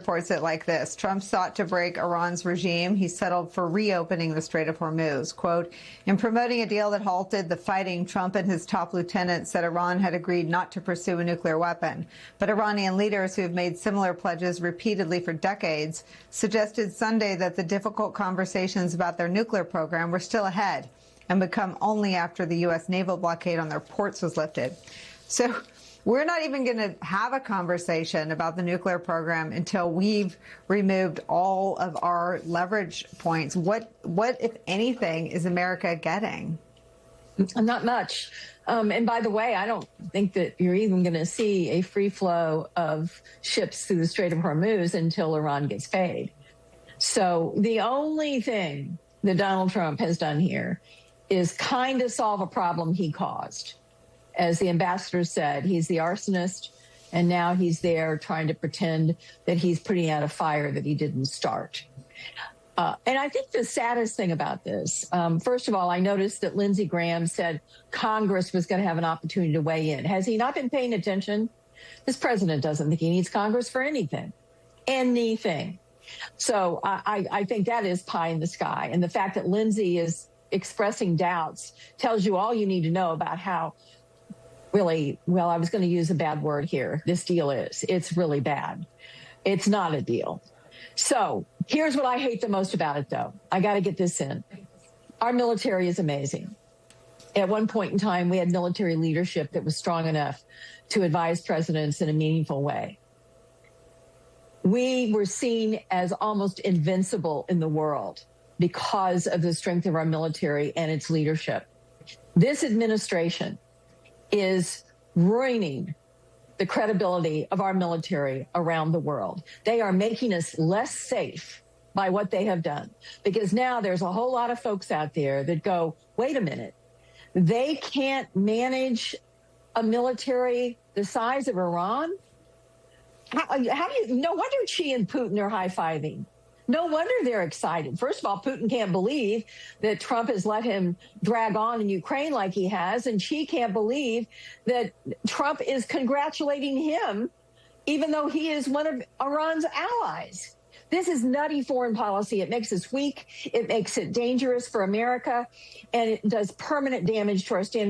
reports it like this. Trump sought to break Iran's regime. He settled for reopening the Strait of Hormuz. Quote, in promoting a deal that halted the fighting, Trump and his top lieutenant said Iran had agreed not to pursue a nuclear weapon. But Iranian leaders who have made similar pledges repeatedly for decades suggested Sunday that the difficult conversations about their nuclear program were still ahead and would come only after the U.S. naval blockade on their ports was lifted. So we're not even going to have a conversation about the nuclear program until we've removed all of our leverage points. What, if anything, is America getting? Not much. And by the way, I don't think that you're even going to see a free flow of ships through the Strait of Hormuz until Iran gets paid. So the only thing that Donald Trump has done here is kind of solve a problem he caused. As the ambassador said, he's the arsonist, and now he's there trying to pretend that he's putting out a fire that he didn't start. And I think the saddest thing about this, first of all, I noticed that Lindsey Graham said Congress was going to have an opportunity to weigh in. Has he not been paying attention? This president doesn't think he needs Congress for anything. So I think that is pie in the sky. And the fact that Lindsey is expressing doubts tells you all you need to know about how really, well, I was going to use a bad word here. This deal is. It's really bad. It's not a deal. So here's what I hate the most about it, though. I got to get this in. Our military is amazing. At one point in time, we had military leadership that was strong enough to advise presidents in a meaningful way. We were seen as almost invincible in the world because of the strength of our military and its leadership. This administration is ruining the credibility of our military around the world. They are making us less safe by what they have done, because now there's a whole lot of folks out there that go, wait a minute, they can't manage a military the size of Iran? How do you, no wonder Xi and Putin are high-fiving. No wonder they're excited. First of all, Putin can't believe that Trump has let him drag on in Ukraine like he has, and Xi can't believe that Trump is congratulating him, even though he is one of Iran's allies. This is nutty foreign policy. It makes us weak. It makes it dangerous for America, and it does permanent damage to our standing